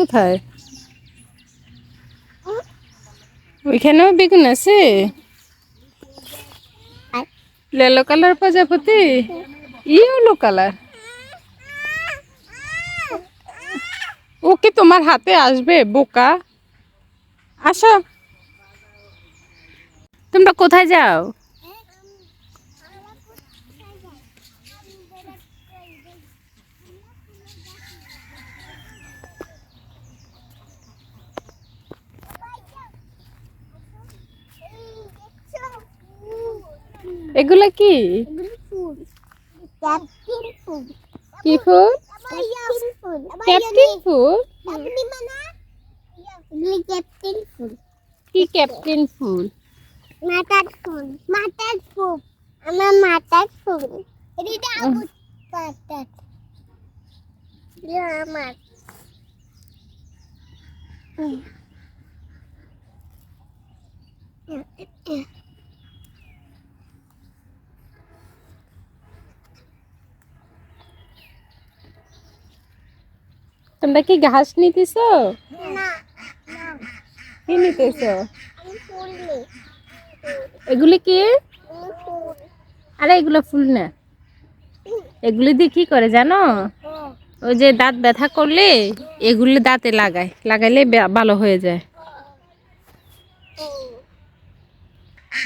কোথায়? ওইখানেও বেগুন আছে। येलो কালার প্রজাপতি, ইয়েলো কালার। ও কি তোমার হাতে আসবে বোকা? আসো। তোমরা কোথায় যাও? এগুলা কি? কি ফুল? ক্যাপ্টেন ফুল। কি ক্যাপ্টেন ফুল? মাথার ফুল, মাথার ফুল, আমার মাথার ফুল। এটা আমার মাথার, আমার। তোমরা কি ঘাস নিতেছো? না, কি নিতেছো? আমি ফুল নেই। এগুলি কি? ফুল। আরে এগুলো ফুল না, এগুলি দিয়ে কি করে জানো? ওই যে দাঁত ব্যথা করলে এগুলি দাঁতে লাগায়, লাগাইলে ভালো হয়ে যায়।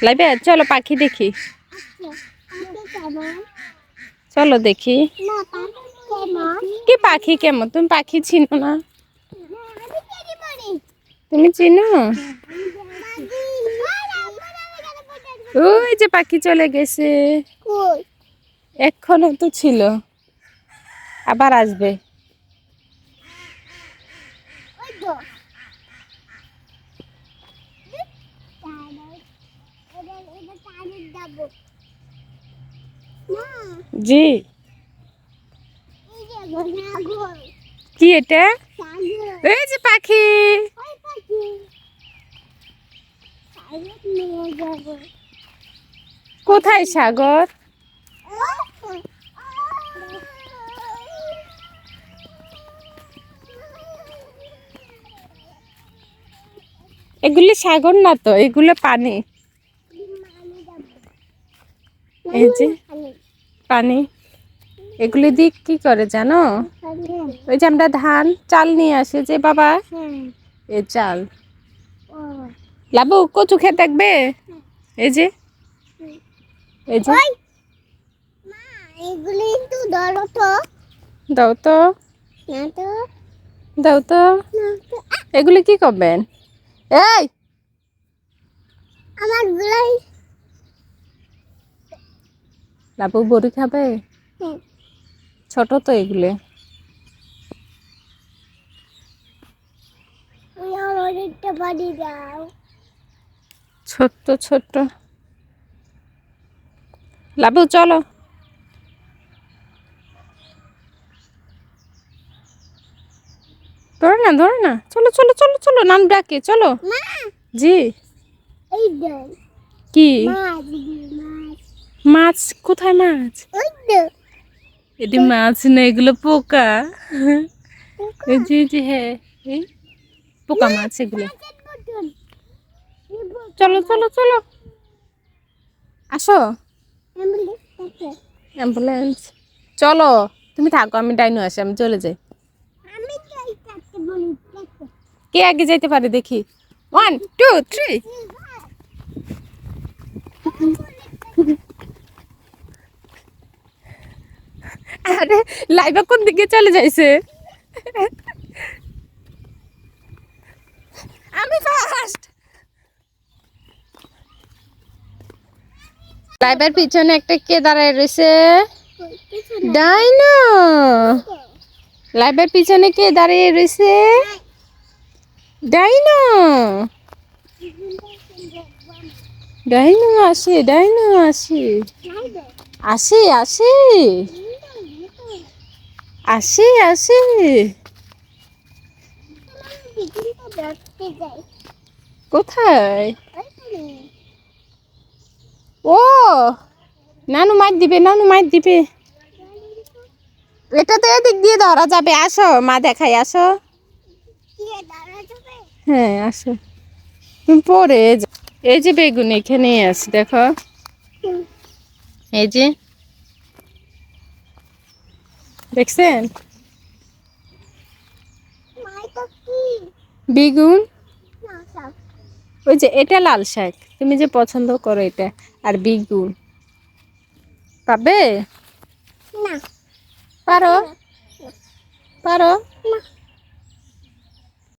লাইবে চলো পাখি দেখি। চলো দেখি কি পাখি কেমন। তুমি পাখি চিনো না? তুমি চিনো? ওই যে পাখি চলে গেছে, এখনো তো ছিল, আবার আসবে। জি কি এটা? এই যে পাখি। কোথায় সাগর? এগুলি সাগর না তো, এগুলো পানি। এই যে পানি, এগুলি দিয়ে কি করে জানো? ওই যে আমরা ধান চাল নিয়ে আসি যে বাবা, এই চাল। লাবু কচু খেয়ে দেখবে? এই যে, এই যে এগুলি একটু ধরো তো। দাও তো, না তো, দাও তো। না তো। এগুলি কি করবেন? এই আমার গুলাই। লাবু বড়ি খাবে? ছোট তো এগুলো। অনেকটা বাড়ি যাও। ছোট্ট ছোট্ট। লাবু চলো। ধরে না, ধরে না, চলো চলো চলো চলো, নাম ডাকে চলো। মা, জি এই দাও। কি? মাছ, মাছ। মাছ? কোথায় মাছ? ওই তো। এটি মাছ না, এগুলো পোকা। এই যে যে হ্যাঁ, এই পোকা মাছ এগুলো। চলো চলো চলো, আসো। অ্যাম্বুলেন্স। চলো তুমি থাকো, আমি ডাইনো আসি, আমি চলে যাই। আমি যাই কাটতে বলি। কে আগে যাইতে পারে দেখি। 1 2 3। আরে লাইবা কোন দিকে চলে যাইছে? আমি ফার্স্ট। লাইবার পিছনে একটা কে দাঁড়ায় রয়েছে? ডাইনো। লাইবার পিছনে কে দাঁড়িয়ে রয়েছে? ডাইনো। ডাইনো আসে, ডাইনো আসে, আসে আসে আসে আসে। কোথায়? ও নানু মার দিবে, নানু মার দিবে। এটা তো এদিক দিয়ে ধরা যাবে, আসো মা দেখাই, আসো। পড়া যাবে? হ্যাঁ আসো, তুমি পরে এই যে বেগুন এখানেই আছে দেখো, হুম। এই যে দেখছেন মা এটা কি? বেগুন। না সব। ওই যে এটা লাল শাক, তুমি যে পছন্দ করো এটা, আর বেগুন পাবে, না। পারো না। পারো। না।